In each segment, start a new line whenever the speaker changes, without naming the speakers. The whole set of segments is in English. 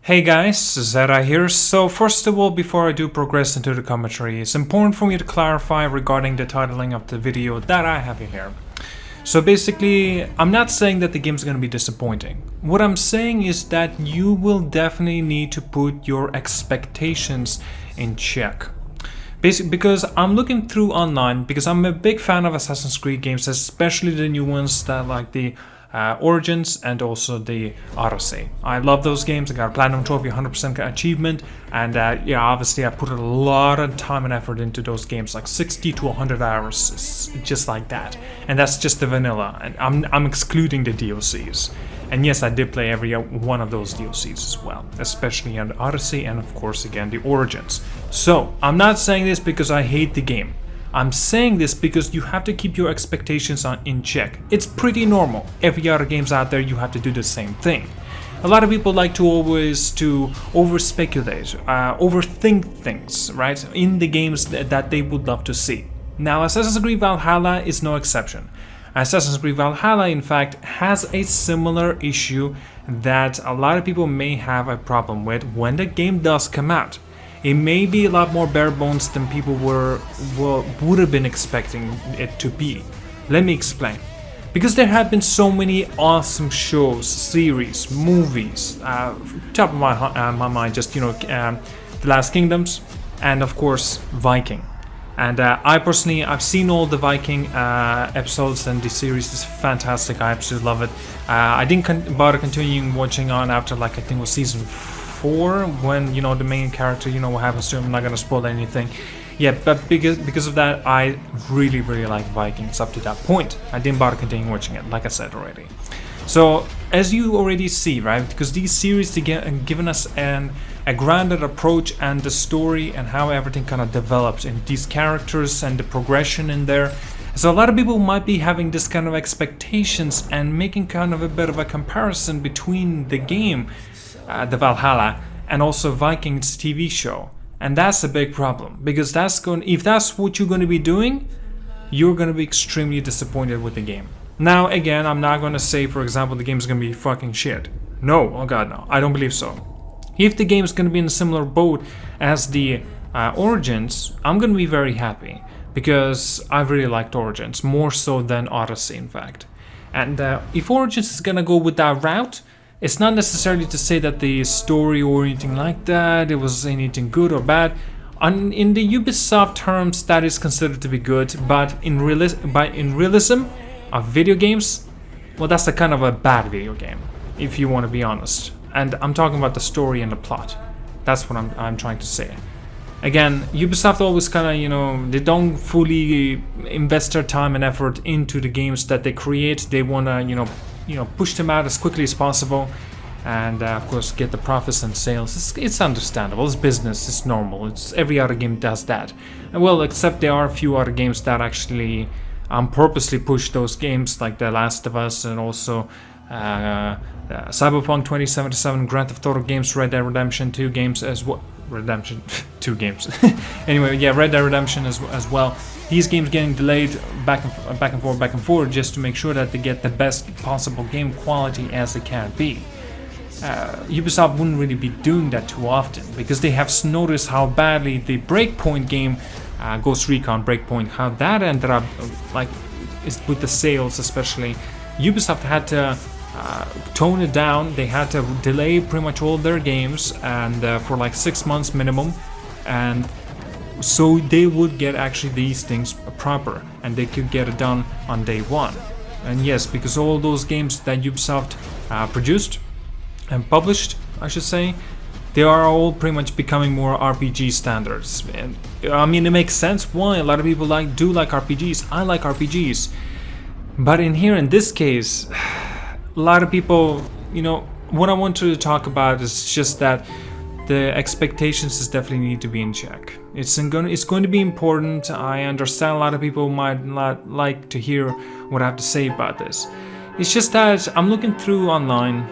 Hey guys, Zera here. So first of all, before I do progress into the commentary, it's important for me to clarify regarding the titling of the video that I have here. So basically, I'm not saying that the game's gonna be disappointing. What I'm saying is that you will definitely need to put your expectations in check. Basically, because I'm looking through online, because I'm a big fan of Assassin's Creed games, especially the new ones that like the Origins and also the Odyssey. I love those games. I got a Platinum Trophy, 100% achievement, and yeah, obviously I put a lot of time and effort into those games, like 60 to 100 hours, just like that. And that's just the vanilla, and I'm excluding the DLCs. And yes, I did play every one of those DLCs as well, especially on the Odyssey and of course again the Origins. So I'm not saying this because I hate the game. I'm saying this because you have to keep your expectations in check. It's pretty normal. Every other games out there, you have to do the same thing. A lot of people like to always over-speculate, overthink things, right, in the games that they would love to see. Now, Assassin's Creed Valhalla is no exception. Assassin's Creed Valhalla, in fact, has a similar issue that a lot of people may have a problem with when the game does come out. It may be a lot more bare bones than people would have been expecting it to be. Let me explain. Because there have been so many awesome shows, series, movies, top of my mind, just The Last Kingdoms, and of course Viking. And I personally, I've seen all the Viking episodes, and the series is fantastic. I absolutely love it. I didn't bother continuing watching on after, like, I think it was season 4, when the main character, what happens to him. I'm not gonna spoil anything. Yeah, but because of that, I really like Vikings up to that point. I didn't bother continuing watching it, like I said already. So as you already see, right, because these series given us a grounded approach and the story and how everything kind of develops in these characters and the progression in there. So a lot of people might be having this kind of expectations and making kind of a bit of a comparison between the game, the Valhalla, and also Vikings TV show. And that's a big problem, because if that's what you're going to be doing, you're going to be extremely disappointed with the game. Now again, I'm not going to say, for example, the game's going to be fucking shit. No, oh god no, I don't believe so. If the game is going to be in a similar boat as the Origins, I'm going to be very happy, because I really liked Origins, more so than Odyssey in fact. And if Origins is going to go with that route, it's not necessarily to say that the story or anything like that, it was anything good or bad. In the Ubisoft terms, that is considered to be good, but in realism of video games, well, that's a kind of a bad video game, if you want to be honest. And I'm talking about the story and the plot. That's what I'm trying to say. Again, Ubisoft always kind of, they don't fully invest their time and effort into the games that they create. They want to, push them out as quickly as possible, and of course get the profits and sales. It's understandable. It's business. It's normal. Every other game does that. And well, except there are a few other games that actually purposely push those games, like The Last of Us, and also Cyberpunk 2077, Grand Theft Auto games, Red Dead Redemption 2 games as well. Redemption 2 games. Anyway, yeah, Red Dead Redemption as well. These games getting delayed back and forth just to make sure that they get the best possible game quality as it can be. Ubisoft wouldn't really be doing that too often, because they have noticed how badly the Breakpoint game, Ghost Recon Breakpoint, how that ended up, with the sales especially. Ubisoft had to tone it down. They had to delay pretty much all their games, and for like 6 months minimum, and so they would get actually these things proper, and they could get it done on day one. And yes, because all those games that Ubisoft produced and published, I should say, they are all pretty much becoming more RPG standards. And I mean, it makes sense why a lot of people do like RPGs. I like RPGs, but in this case, a lot of people, what I want to talk about is just that the expectations definitely need to be in check. It's going to be important. I understand a lot of people might not like to hear what I have to say about this. It's just that I'm looking through online.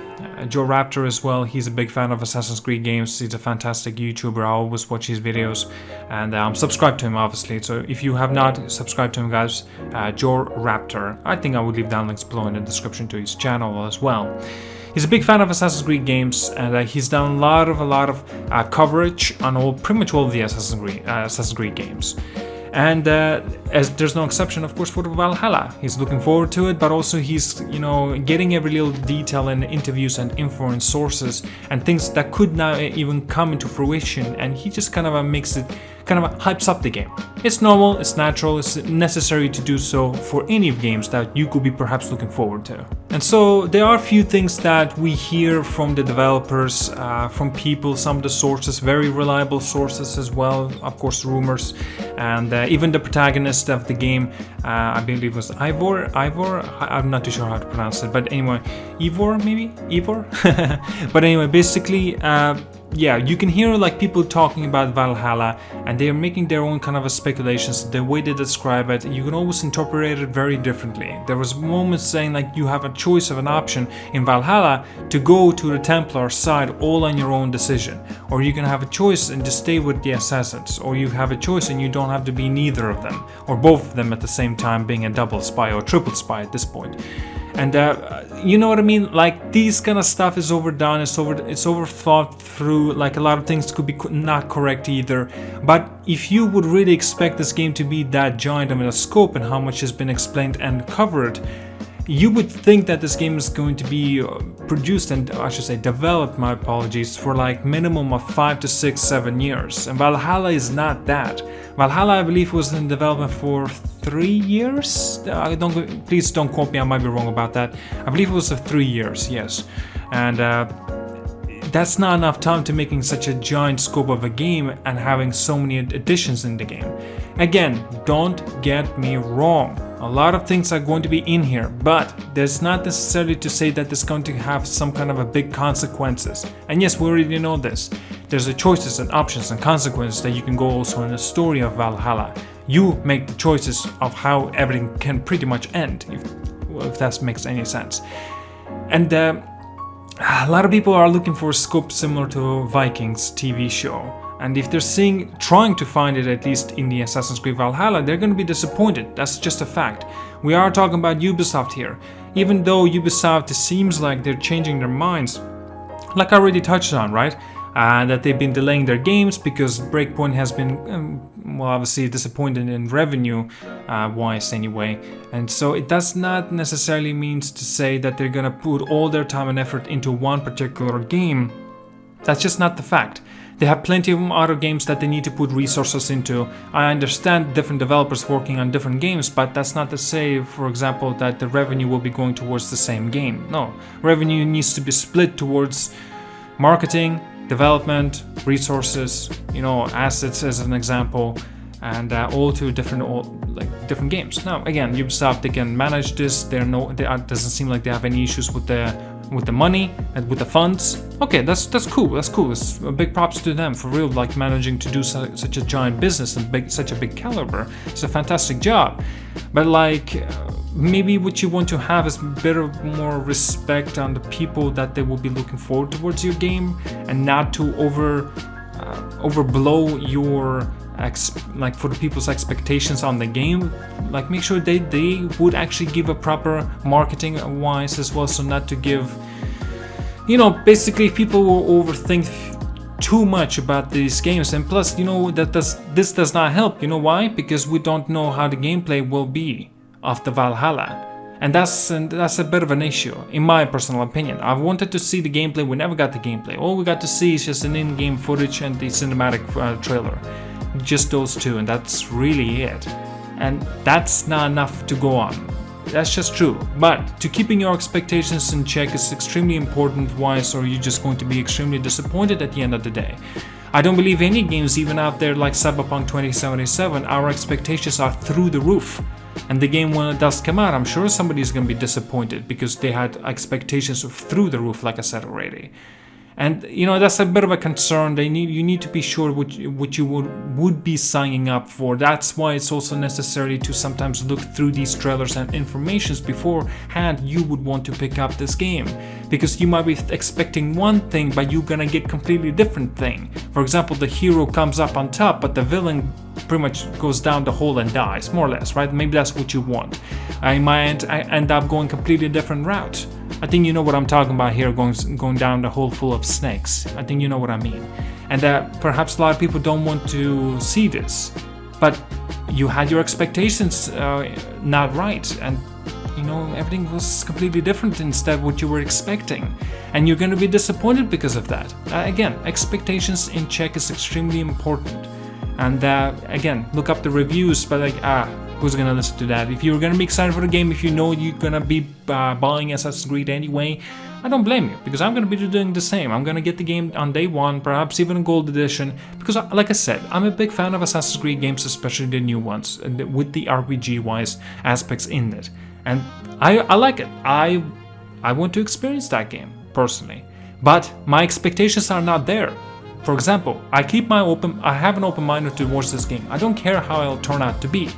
Joe Raptor as well, he's a big fan of Assassin's Creed games. He's a fantastic YouTuber. I always watch his videos, and I'm subscribed to him, obviously. So if you have not subscribed to him, guys, Joe Raptor, I think I would leave down links below in the description to his channel as well. He's a big fan of Assassin's Creed games, and he's done a lot of coverage on pretty much all of the Assassin's Creed games. And as there's no exception, of course, for the Valhalla. He's looking forward to it, but also he's, getting every little detail in interviews and info and sources and things that could not even come into fruition. And he just kind of makes it, hypes up the game. It's normal, it's natural, it's necessary to do so for any games that you could be perhaps looking forward to. And so there are a few things that we hear from the developers, from people, some of the sources, very reliable sources as well, of course, rumors, and even the protagonist of the game, I believe it was Ivor, I'm not too sure how to pronounce it, but anyway, Ivor. But anyway, basically, yeah, you can hear like people talking about Valhalla, and they are making their own kind of speculations. The way they describe it, you can always interpret it very differently. There was moments saying like you have a choice of an option in Valhalla to go to the Templar side all on your own decision, or you can have a choice and just stay with the assassins, or you have a choice and you don't have to be neither of them, or both of them at the same time, being a double spy or triple spy at this point. And you know what I mean? Like, these kind of stuff is overdone, it's overthought through, like a lot of things could be not correct either. But if you would really expect this game to be that giant of a scope and how much has been explained and covered, you would think that this game is going to be produced and, I should say, developed, my apologies, for like minimum of 5 to 6, 7 years. And Valhalla is not that. Valhalla, I believe, was in development for 3 years. Please don't quote me, I might be wrong about that. I believe it was 3 years, yes. And that's not enough time to making such a giant scope of a game and having so many additions in the game. Again, don't get me wrong. A lot of things are going to be in here, but there's not necessarily to say that it's going to have some kind of a big consequences. And yes, we already know this. There's the choices and options and consequences that you can go also in the story of Valhalla. You make the choices of how everything can pretty much end, if that makes any sense. And a lot of people are looking for a scope similar to Vikings TV show. And if they're trying to find it, at least in the Assassin's Creed Valhalla, they're going to be disappointed. That's just a fact. We are talking about Ubisoft here. Even though Ubisoft, it seems like they're changing their minds, like I already touched on, right? That they've been delaying their games because Breakpoint has been, obviously disappointed in revenue wise anyway. And so it does not necessarily mean to say that they're going to put all their time and effort into one particular game. That's just not the fact. They have plenty of other games that they need to put resources into. I understand different developers working on different games, but that's not to say, for example, that the revenue will be going towards the same game. No, revenue needs to be split towards marketing, development, resources, assets as an example, and all to different games. Now, again, Ubisoft, they can manage this. Doesn't seem like they have any issues with the money and with the funds. Okay, that's cool. It's a big props to them for real, like managing to do such a giant business and such a big caliber. It's a fantastic job. But maybe what you want to have is a bit of more respect on the people that they will be looking forward towards your game, and not to overblow your for the people's expectations on the game. Like, make sure they would actually give a proper marketing wise as well, so not to give, basically people will overthink too much about these games. And plus, this does not help. You know why? Because we don't know how the gameplay will be of the Valhalla. And that's a bit of an issue, in my personal opinion. I wanted to see the gameplay, we never got the gameplay. All we got to see is just an in-game footage and the cinematic trailer. Just those two, and that's really it. And that's not enough to go on. That's just true. But to keeping your expectations in check is extremely important, wise, or you're just going to be extremely disappointed at the end of the day. I don't believe any games, even out there like Cyberpunk 2077, our expectations are through the roof. And the game, when it does come out, I'm sure somebody's going to be disappointed because they had expectations through the roof, like I said already. And that's a bit of a concern. You need to be sure what you would be signing up for. That's why it's also necessary to sometimes look through these trailers and informations beforehand you would want to pick up this game, because you might be expecting one thing but you're gonna get completely different thing. For example, the hero comes up on top but the villain pretty much goes down the hole and dies, more or less, right? Maybe that's what you want. I might end up going completely different route. I think you know what I'm talking about here, going down the hole full of snakes. I think you know what I mean. And perhaps a lot of people don't want to see this, but you had your expectations not right, and you know, everything was completely different instead what you were expecting, and you're going to be disappointed because of that. Again, expectations in check is extremely important, and again, look up the reviews, but like, who's going to listen to that? If you're going to be excited for the game, if you know you're going to be buying Assassin's Creed anyway, I don't blame you, because I'm going to be doing the same. I'm going to get the game on day one, perhaps even a gold edition, because like I said, I'm a big fan of Assassin's Creed games, especially the new ones, with the RPG-wise aspects in it. And I like it. I want to experience that game, personally. But my expectations are not there. For example, I have an open mind towards this game. I don't care how it'll turn out to be.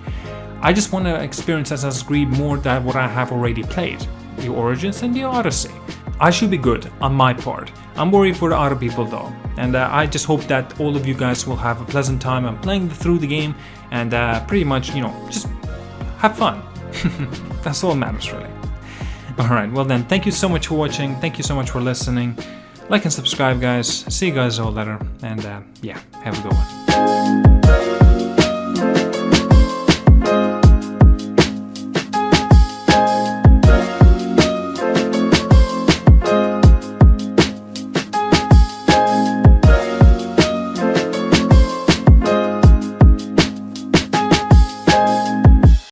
I just want to experience Assassin's Creed more than what I have already played. The Origins and the Odyssey. I should be good on my part. I'm worried for the other people though. And I just hope that all of you guys will have a pleasant time and playing through the game and pretty much, you know, just have fun. That's all that matters, really. Alright, well then, thank you so much for watching. Thank you so much for listening. Like and subscribe, guys. See you guys all later. And yeah, have a good one.